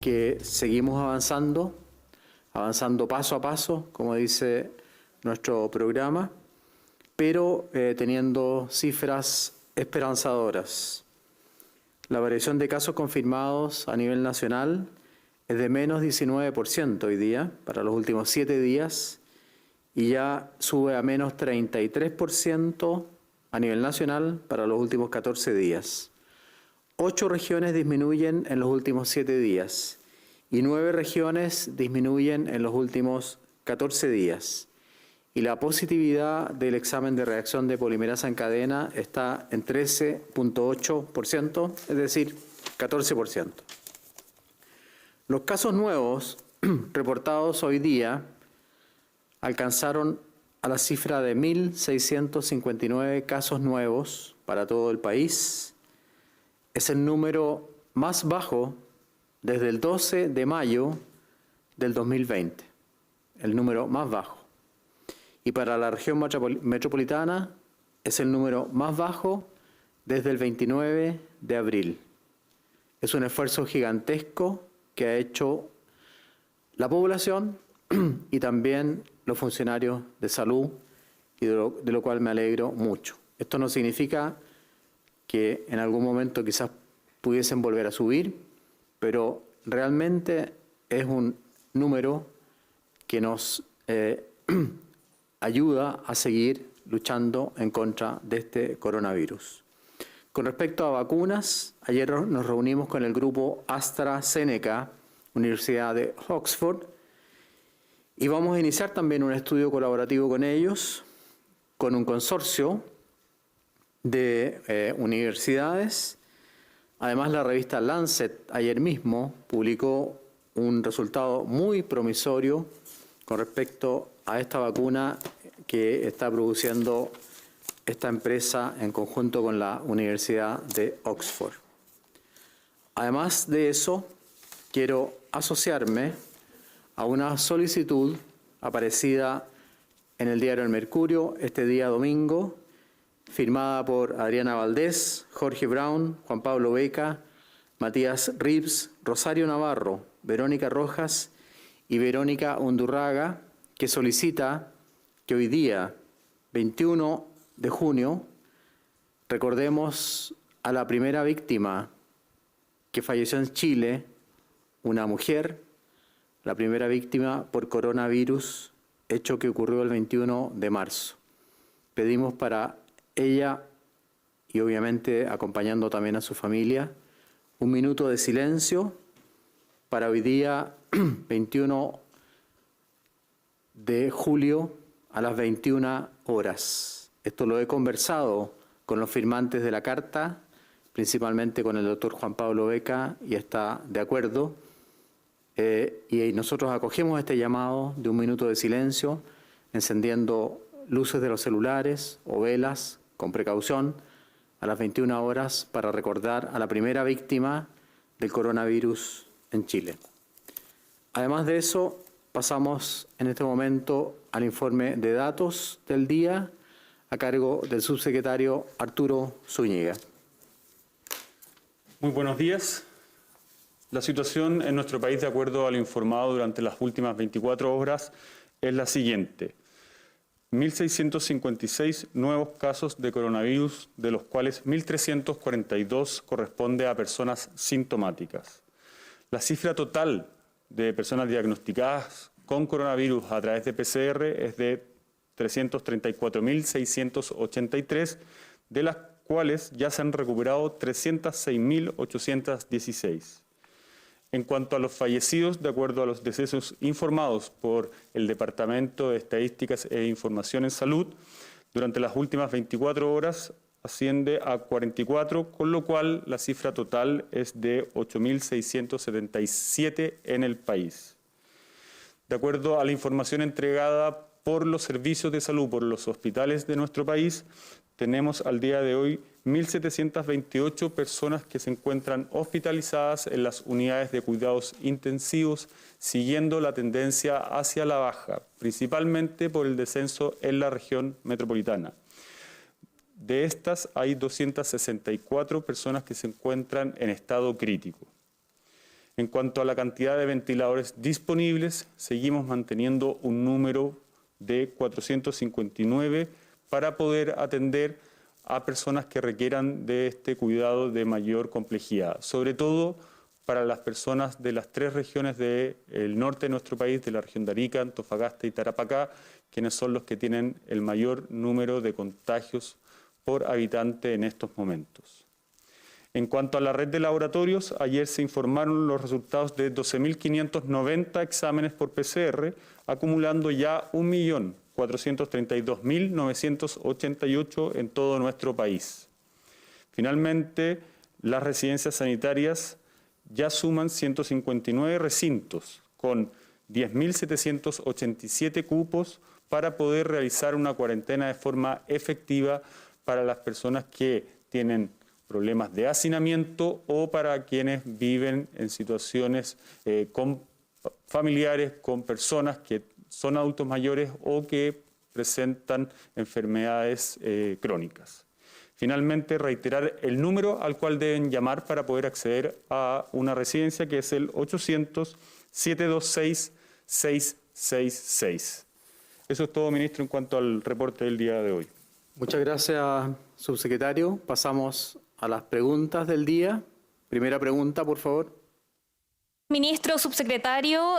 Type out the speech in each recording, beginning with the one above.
que seguimos avanzando paso a paso, como dice nuestro programa, pero teniendo cifras esperanzadoras. La variación de casos confirmados a nivel nacional es de menos 19% hoy día, para los últimos 7 días, y ya sube a menos 33% a nivel nacional para los últimos 14 días. 8 regiones disminuyen en los últimos 7 días y 9 regiones disminuyen en los últimos 14 días. Y la positividad del examen de reacción de polimerasa en cadena está en 13.8%, es decir, 14%. Los casos nuevos reportados hoy día alcanzaron a la cifra de 1.659 casos nuevos para todo el país. Es el número más bajo desde el 12 de mayo del 2020, el número más bajo. Y para la región metropolitana es el número más bajo desde el 29 de abril. Es un esfuerzo gigantesco que ha hecho la población y también los funcionarios de salud, y de lo cual me alegro mucho. Esto no significa que en algún momento quizás pudiesen volver a subir, pero realmente es un número que nos ayuda a seguir luchando en contra de este coronavirus. Con respecto a vacunas, ayer nos reunimos con el grupo AstraZeneca, Universidad de Oxford, y vamos a iniciar también un estudio colaborativo con ellos, con un consorcio de universidades. Además, la revista Lancet ayer mismo publicó un resultado muy promisorio con respecto a esta vacuna que está produciendo esta empresa en conjunto con la Universidad de Oxford. Además de eso, quiero asociarme a una solicitud aparecida en el diario El Mercurio este día domingo, firmada por Adriana Valdés, Jorge Brown, Juan Pablo Beca, Matías Rips, Rosario Navarro, Verónica Rojas y Verónica Undurraga, que solicita que hoy día, 21 de junio, recordemos a la primera víctima que falleció en Chile, una mujer, la primera víctima por coronavirus, hecho que ocurrió el 21 de marzo. Pedimos para ella, y obviamente acompañando también a su familia, un minuto de silencio para hoy día 21 de julio a las 21 horas. Esto lo he conversado con los firmantes de la carta, principalmente con el doctor Juan Pablo Beca, y está de acuerdo. Y nosotros acogemos este llamado de un minuto de silencio, encendiendo luces de los celulares o velas con precaución a las 21 horas para recordar a la primera víctima del coronavirus en Chile. Además de eso, pasamos en este momento al informe de datos del día a cargo del subsecretario Arturo Zúñiga. Muy buenos días. La situación en nuestro país, de acuerdo a lo informado durante las últimas 24 horas, es la siguiente. 1.656 nuevos casos de coronavirus, de los cuales 1.342 corresponde a personas sintomáticas. La cifra total de personas diagnosticadas con coronavirus a través de PCR es de 334.683, de las cuales ya se han recuperado 306.816. En cuanto a los fallecidos, de acuerdo a los decesos informados por el Departamento de Estadísticas e Información en Salud, durante las últimas 24 horas asciende a 44, con lo cual la cifra total es de 8.677 en el país. De acuerdo a la información entregada por los servicios de salud, por los hospitales de nuestro país, tenemos al día de hoy 1.728 personas que se encuentran hospitalizadas en las unidades de cuidados intensivos, siguiendo la tendencia hacia la baja, principalmente por el descenso en la región metropolitana. De estas hay 264 personas que se encuentran en estado crítico. En cuanto a la cantidad de ventiladores disponibles, seguimos manteniendo un número de 459 para poder atender a personas que requieran de este cuidado de mayor complejidad, sobre todo para las personas de las 3 regiones del norte de nuestro país, de la región de Arica, Antofagasta y Tarapacá, quienes son los que tienen el mayor número de contagios por habitante en estos momentos. En cuanto a la red de laboratorios, ayer se informaron los resultados de 12.590 exámenes por PCR, acumulando ya 1.432.988 en todo nuestro país. Finalmente, las residencias sanitarias ya suman 159 recintos con 10.787 cupos para poder realizar una cuarentena de forma efectiva para las personas que tienen problemas de hacinamiento o para quienes viven en situaciones con familiares, con personas que son adultos mayores o que presentan enfermedades crónicas. Finalmente, reiterar el número al cual deben llamar para poder acceder a una residencia, que es el 800-726-666. Eso es todo, ministro, en cuanto al reporte del día de hoy. Muchas gracias, subsecretario. Pasamos a las preguntas del día. Primera pregunta, por favor. Ministro, subsecretario,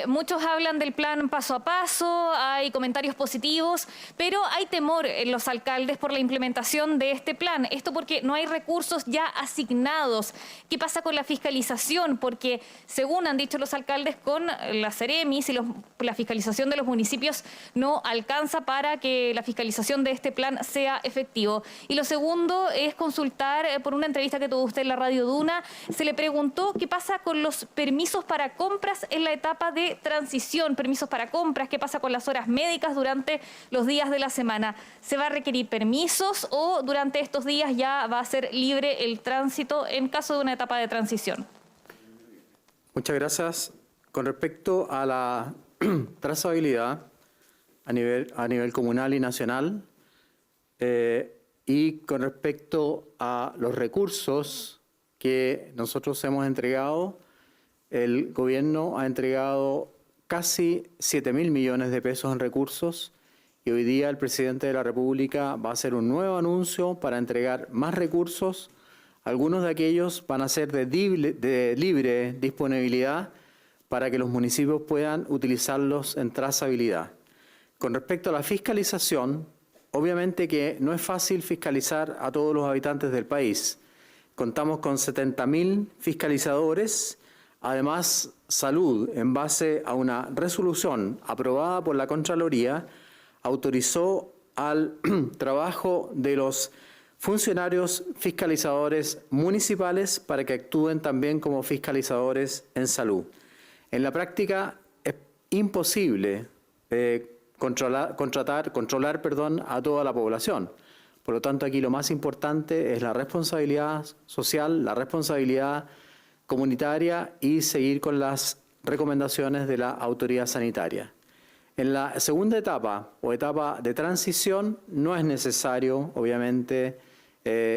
muchos hablan del plan paso a paso, hay comentarios positivos, pero hay temor en los alcaldes por la implementación de este plan. Esto porque no hay recursos ya asignados. ¿Qué pasa con la fiscalización? Porque, según han dicho los alcaldes, con la Ceremis y la fiscalización de los municipios no alcanza para que la fiscalización de este plan sea efectivo. Y lo segundo es consultar por una entrevista que tuvo usted en la Radio Duna. Se le preguntó qué pasa con los permisos para compras en la etapa de transición, permisos para compras, qué pasa con las horas médicas durante los días de la semana. ¿Se va a requerir permisos o durante estos días ya va a ser libre el tránsito en caso de una etapa de transición? Muchas gracias. Con respecto a la trazabilidad a nivel comunal y nacional, y con respecto a los recursos que nosotros hemos entregado, el gobierno ha entregado casi 7.000 millones de pesos en recursos y hoy día el presidente de la República va a hacer un nuevo anuncio para entregar más recursos. Algunos de aquellos van a ser de libre disponibilidad para que los municipios puedan utilizarlos en trazabilidad. Con respecto a la fiscalización, obviamente que no es fácil fiscalizar a todos los habitantes del país. Contamos con 70.000 fiscalizadores. Además, Salud, en base a una resolución aprobada por la Contraloría, autorizó al trabajo de los funcionarios fiscalizadores municipales para que actúen también como fiscalizadores en salud. En la práctica es imposible controlar a toda la población. Por lo tanto, aquí lo más importante es la responsabilidad social, la responsabilidad comunitaria y seguir con las recomendaciones de la autoridad sanitaria. En la segunda etapa o etapa de transición no es necesario, obviamente,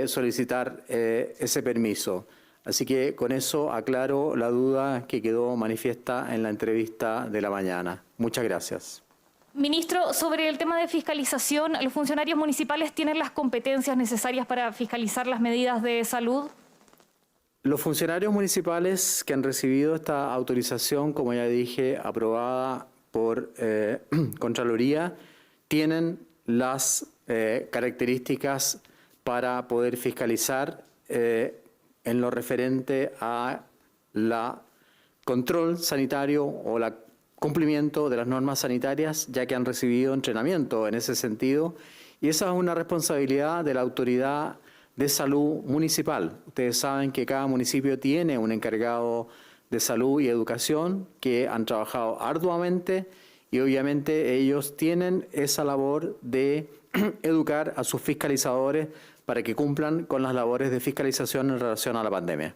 solicitar ese permiso. Así que con eso aclaro la duda que quedó manifiesta en la entrevista de la mañana. Muchas gracias. Ministro, sobre el tema de fiscalización, ¿los funcionarios municipales tienen las competencias necesarias para fiscalizar las medidas de salud? Los funcionarios municipales que han recibido esta autorización, como ya dije, aprobada por Contraloría, tienen las características para poder fiscalizar en lo referente a la control sanitario o el cumplimiento de las normas sanitarias, ya que han recibido entrenamiento en ese sentido. Y esa es una responsabilidad de la autoridad de salud municipal. Ustedes saben que cada municipio tiene un encargado de salud y educación que han trabajado arduamente y obviamente ellos tienen esa labor de educar a sus fiscalizadores para que cumplan con las labores de fiscalización en relación a la pandemia.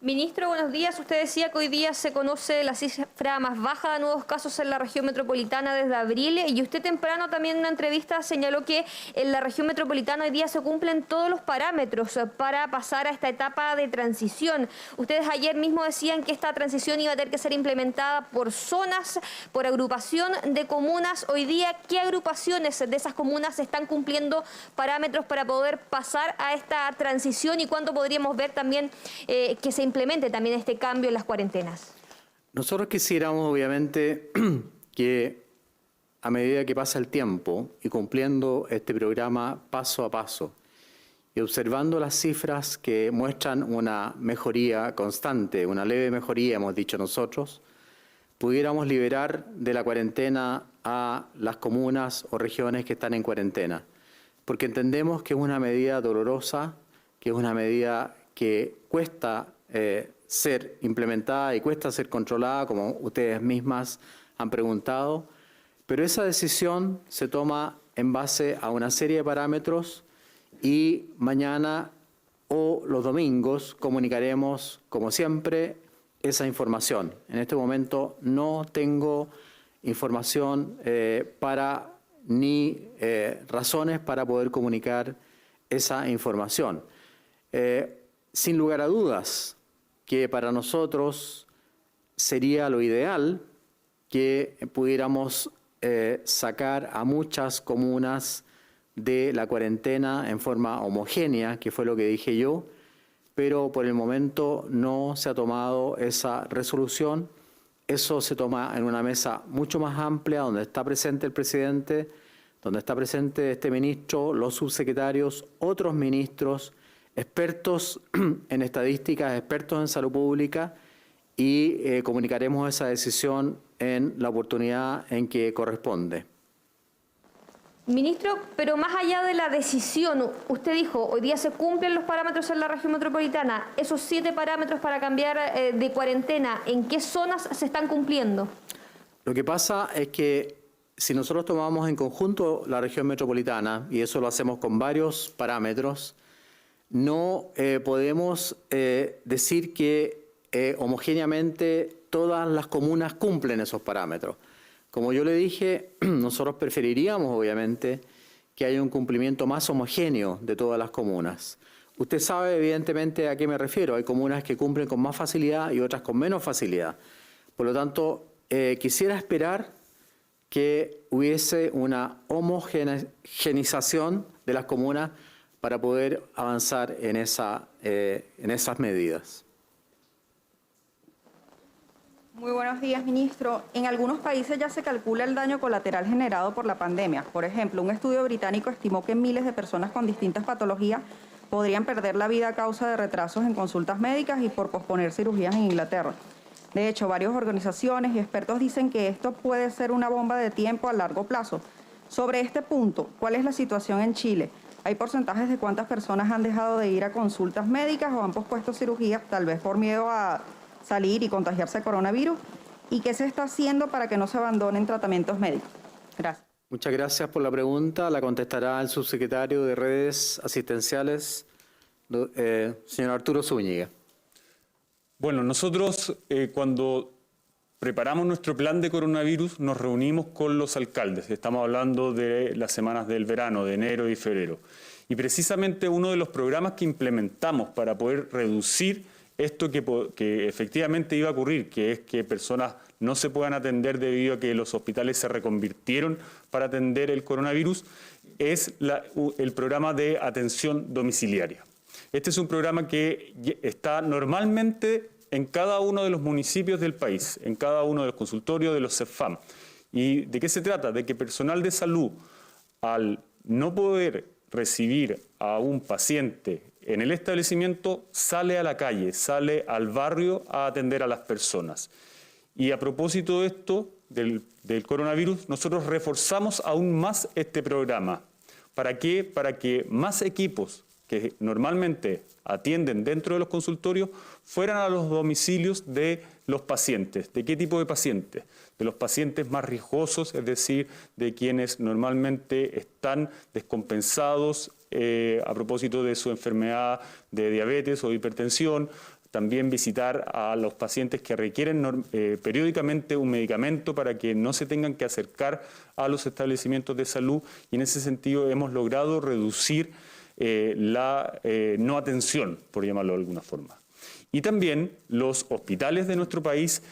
Ministro, buenos días. Usted decía que hoy día se conoce la cifra más baja de nuevos casos en la región metropolitana desde abril, y usted temprano también en una entrevista señaló que en la región metropolitana hoy día se cumplen todos los parámetros para pasar a esta etapa de transición. Ustedes ayer mismo decían que esta transición iba a tener que ser implementada por zonas, por agrupación de comunas. Hoy día, ¿qué agrupaciones de esas comunas están cumpliendo parámetros para poder pasar a esta transición, y cuándo podríamos ver también que se implemente también este cambio en las cuarentenas? Nosotros quisiéramos, obviamente, que a medida que pasa el tiempo y cumpliendo este programa paso a paso y observando las cifras que muestran una mejoría constante, una leve mejoría, hemos dicho nosotros, pudiéramos liberar de la cuarentena a las comunas o regiones que están en cuarentena. Porque entendemos que es una medida dolorosa, que es una medida que cuesta ser implementada y cuesta ser controlada, como ustedes mismas han preguntado, pero esa decisión se toma en base a una serie de parámetros y mañana o los domingos comunicaremos, como siempre, esa información. En este momento no tengo información ni razones para poder comunicar esa información. Sin lugar a dudas, que para nosotros sería lo ideal que pudiéramos sacar a muchas comunas de la cuarentena en forma homogénea, que fue lo que dije yo, pero por el momento no se ha tomado esa resolución. Eso se toma en una mesa mucho más amplia, donde está presente el presidente, donde está presente este ministro, los subsecretarios, otros ministros, expertos en estadísticas, expertos en salud pública, y comunicaremos esa decisión en la oportunidad en que corresponde. Ministro, pero más allá de la decisión, usted dijo, hoy día se cumplen los parámetros en la región metropolitana. Esos 7 parámetros para cambiar de cuarentena, ¿en qué zonas se están cumpliendo? Lo que pasa es que si nosotros tomamos en conjunto la región metropolitana, y eso lo hacemos con varios parámetros, no podemos decir que homogéneamente todas las comunas cumplen esos parámetros. Como yo le dije, nosotros preferiríamos, obviamente, que haya un cumplimiento más homogéneo de todas las comunas. Usted sabe, evidentemente, a qué me refiero. Hay comunas que cumplen con más facilidad y otras con menos facilidad. Por lo tanto, quisiera esperar que hubiese una homogeneización de las comunas para poder avanzar en esas medidas. Muy buenos días, ministro. En algunos países ya se calcula el daño colateral generado por la pandemia. Por ejemplo, un estudio británico estimó que miles de personas con distintas patologías podrían perder la vida a causa de retrasos en consultas médicas y por posponer cirugías en Inglaterra. De hecho, varias organizaciones y expertos dicen que esto puede ser una bomba de tiempo a largo plazo. Sobre este punto, ¿cuál es la situación en Chile? ¿Hay porcentajes de cuántas personas han dejado de ir a consultas médicas o han pospuesto cirugías, tal vez por miedo a salir y contagiarse de coronavirus? ¿Y qué se está haciendo para que no se abandonen tratamientos médicos? Gracias. Muchas gracias por la pregunta. La contestará el subsecretario de Redes Asistenciales, señor Arturo Zúñiga. Bueno, nosotros cuando preparamos nuestro plan de coronavirus nos reunimos con los alcaldes. Estamos hablando de las semanas del verano, de enero y febrero. Y precisamente uno de los programas que implementamos para poder reducir esto que efectivamente iba a ocurrir, que es que personas no se puedan atender debido a que los hospitales se reconvirtieron para atender el coronavirus, es el programa de atención domiciliaria. Este es un programa que está normalmente en cada uno de los municipios del país, en cada uno de los consultorios de los CEFAM. ¿Y de qué se trata? De que personal de salud, al no poder recibir a un paciente en el establecimiento, sale a la calle, sale al barrio a atender a las personas. Y a propósito de esto, del coronavirus, nosotros reforzamos aún más este programa. ¿Para qué? Para que más equipos que normalmente atienden dentro de los consultorios fueran a los domicilios de los pacientes. ¿De qué tipo de pacientes? De los pacientes más riesgosos, es decir, de quienes normalmente están descompensados a propósito de su enfermedad de diabetes o hipertensión, también visitar a los pacientes que requieren periódicamente un medicamento para que no se tengan que acercar a los establecimientos de salud, y en ese sentido hemos logrado reducir la no atención, por llamarlo de alguna forma. Y también los hospitales de nuestro país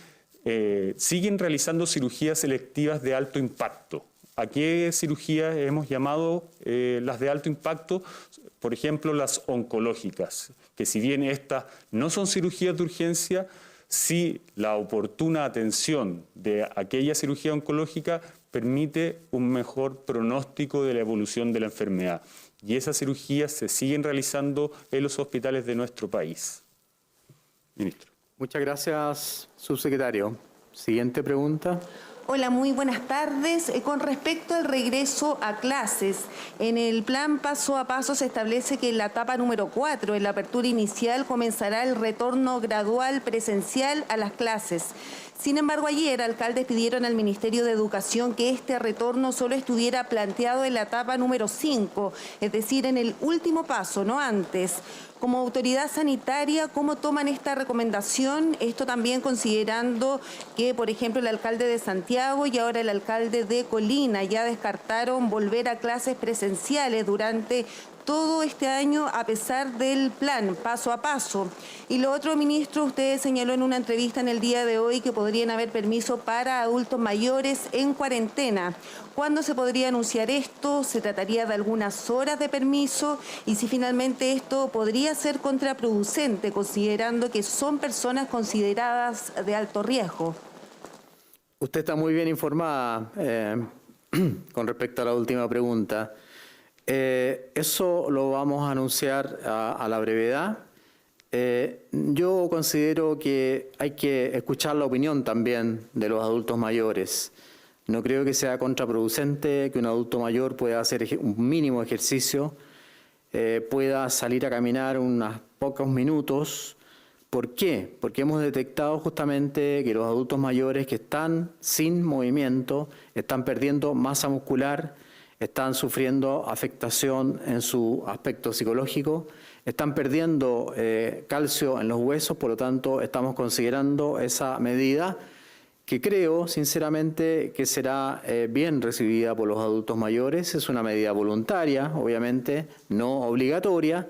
siguen realizando cirugías selectivas de alto impacto. ¿A qué cirugías hemos llamado las de alto impacto? Por ejemplo, las oncológicas, que si bien estas no son cirugías de urgencia, sí la oportuna atención de aquella cirugía oncológica permite un mejor pronóstico de la evolución de la enfermedad. Y esas cirugías se siguen realizando en los hospitales de nuestro país. Ministro. Muchas gracias, subsecretario. Siguiente pregunta. Hola, muy buenas tardes. Con respecto al regreso a clases, en el plan paso a paso se establece que en la etapa número 4, en la apertura inicial, comenzará el retorno gradual presencial a las clases. Sin embargo, ayer alcaldes pidieron al Ministerio de Educación que este retorno solo estuviera planteado en la etapa número 5, es decir, en el último paso, no antes. Como autoridad sanitaria, ¿cómo toman esta recomendación? Esto también considerando que, por ejemplo, el alcalde de Santiago y ahora el alcalde de Colina ya descartaron volver a clases presenciales durante todo este año a pesar del plan paso a paso. Y lo otro, ministro, usted señaló en una entrevista en el día de hoy que podrían haber permiso para adultos mayores en cuarentena. ¿Cuándo se podría anunciar esto? ¿Se trataría de algunas horas de permiso? Y si finalmente esto podría ser contraproducente, considerando que son personas consideradas de alto riesgo. Usted está muy bien informada con respecto a la última pregunta. Eso lo vamos a anunciar a la brevedad. Yo considero que hay que escuchar la opinión también de los adultos mayores. No creo que sea contraproducente que un adulto mayor pueda hacer un mínimo ejercicio, pueda salir a caminar unos pocos minutos. ¿Por qué? Porque hemos detectado justamente que los adultos mayores que están sin movimiento están perdiendo masa muscular, están sufriendo afectación en su aspecto psicológico, están perdiendo calcio en los huesos, por lo tanto estamos considerando esa medida que creo sinceramente que será bien recibida por los adultos mayores. Es una medida voluntaria, obviamente, no obligatoria,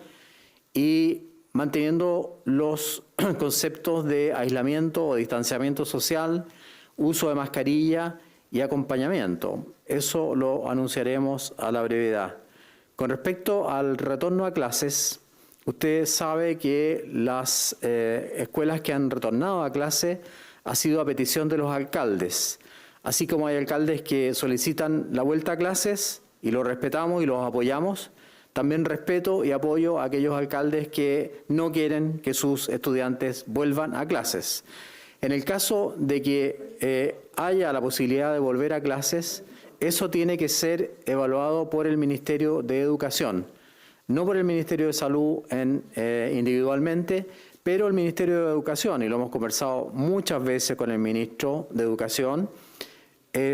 y manteniendo los conceptos de aislamiento o distanciamiento social, uso de mascarilla y acompañamiento. Eso lo anunciaremos a la brevedad. Con respecto al retorno a clases, usted sabe que las escuelas que han retornado a clase ha sido a petición de los alcaldes. Así como hay alcaldes que solicitan la vuelta a clases y lo respetamos y los apoyamos, también respeto y apoyo a aquellos alcaldes que no quieren que sus estudiantes vuelvan a clases. En el caso de que haya la posibilidad de volver a clases, eso tiene que ser evaluado por el Ministerio de Educación, no por el Ministerio de Salud individualmente, pero el Ministerio de Educación, y lo hemos conversado muchas veces con el Ministro de Educación,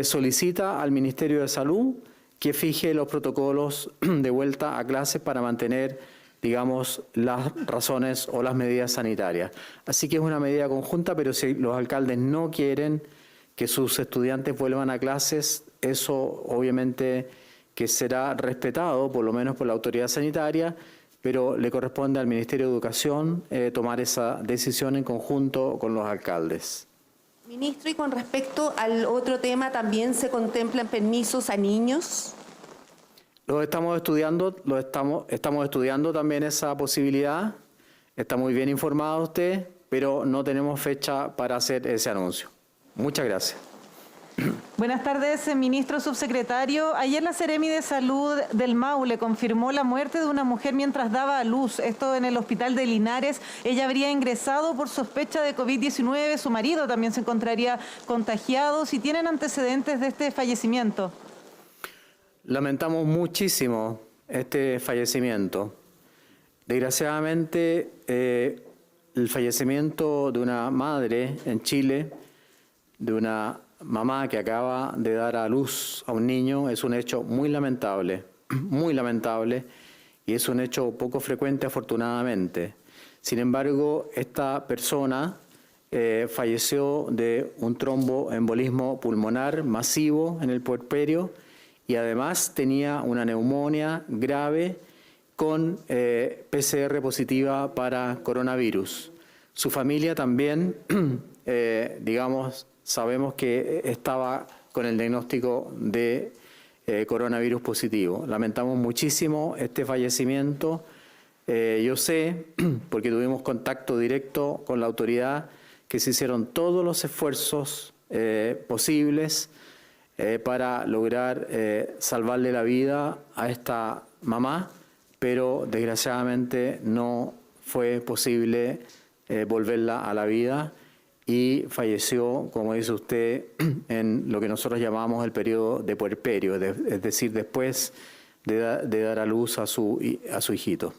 solicita al Ministerio de Salud que fije los protocolos de vuelta a clases para mantener, digamos, las razones o las medidas sanitarias. Así que es una medida conjunta, pero si los alcaldes no quieren que sus estudiantes vuelvan a clases, eso obviamente que será respetado, por lo menos por la autoridad sanitaria, pero le corresponde al Ministerio de Educación tomar esa decisión en conjunto con los alcaldes. Ministro, y con respecto al otro tema, ¿también se contemplan permisos a niños? Lo estamos estudiando, estamos estudiando también esa posibilidad. Está muy bien informado usted, pero no tenemos fecha para hacer ese anuncio. Muchas gracias. Buenas tardes, ministro subsecretario. Ayer la Seremi de Salud del Maule confirmó la muerte de una mujer mientras daba a luz. Esto en el hospital de Linares. Ella habría ingresado por sospecha de COVID-19. Su marido también se encontraría contagiado. ¿Si tienen antecedentes de este fallecimiento? Lamentamos muchísimo este fallecimiento. Desgraciadamente, el fallecimiento de una madre en Chile, de una mamá que acaba de dar a luz a un niño, es un hecho muy lamentable, y es un hecho poco frecuente afortunadamente. Sin embargo, esta persona falleció de un tromboembolismo pulmonar masivo en el puerperio y además tenía una neumonía grave con PCR positiva para coronavirus. Su familia también, sabemos que estaba con el diagnóstico de coronavirus positivo. Lamentamos muchísimo este fallecimiento. Yo sé, porque tuvimos contacto directo con la autoridad, que se hicieron todos los esfuerzos posibles para lograr salvarle la vida a esta mamá, pero desgraciadamente no fue posible volverla a la vida y falleció, como dice usted, en lo que nosotros llamamos el periodo de puerperio, es decir, después de dar a luz a su hijito.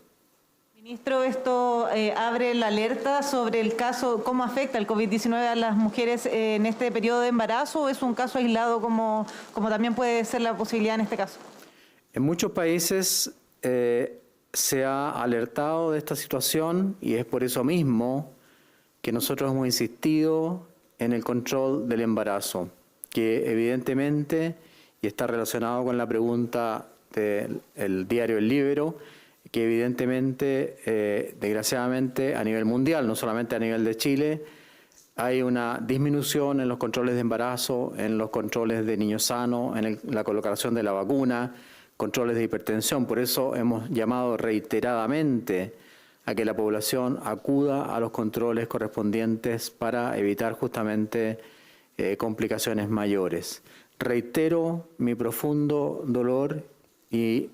Ministro, esto abre la alerta sobre el caso, cómo afecta el COVID-19 a las mujeres en este periodo de embarazo, ¿o es un caso aislado como también puede ser la posibilidad en este caso? En muchos países se ha alertado de esta situación y es por eso mismo que nosotros hemos insistido en el control del embarazo, que evidentemente, y está relacionado con la pregunta del diario El Libero, que evidentemente, desgraciadamente, a nivel mundial, no solamente a nivel de Chile, hay una disminución en los controles de embarazo, en los controles de niños sanos, en la colocación de la vacuna, controles de hipertensión. Por eso hemos llamado reiteradamente a que la población acuda a los controles correspondientes para evitar justamente complicaciones mayores. Reitero mi profundo dolor y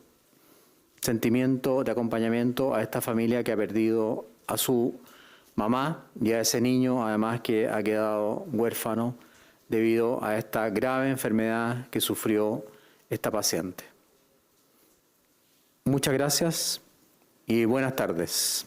sentimiento de acompañamiento a esta familia que ha perdido a su mamá y a ese niño, además, que ha quedado huérfano debido a esta grave enfermedad que sufrió esta paciente. Muchas gracias y buenas tardes.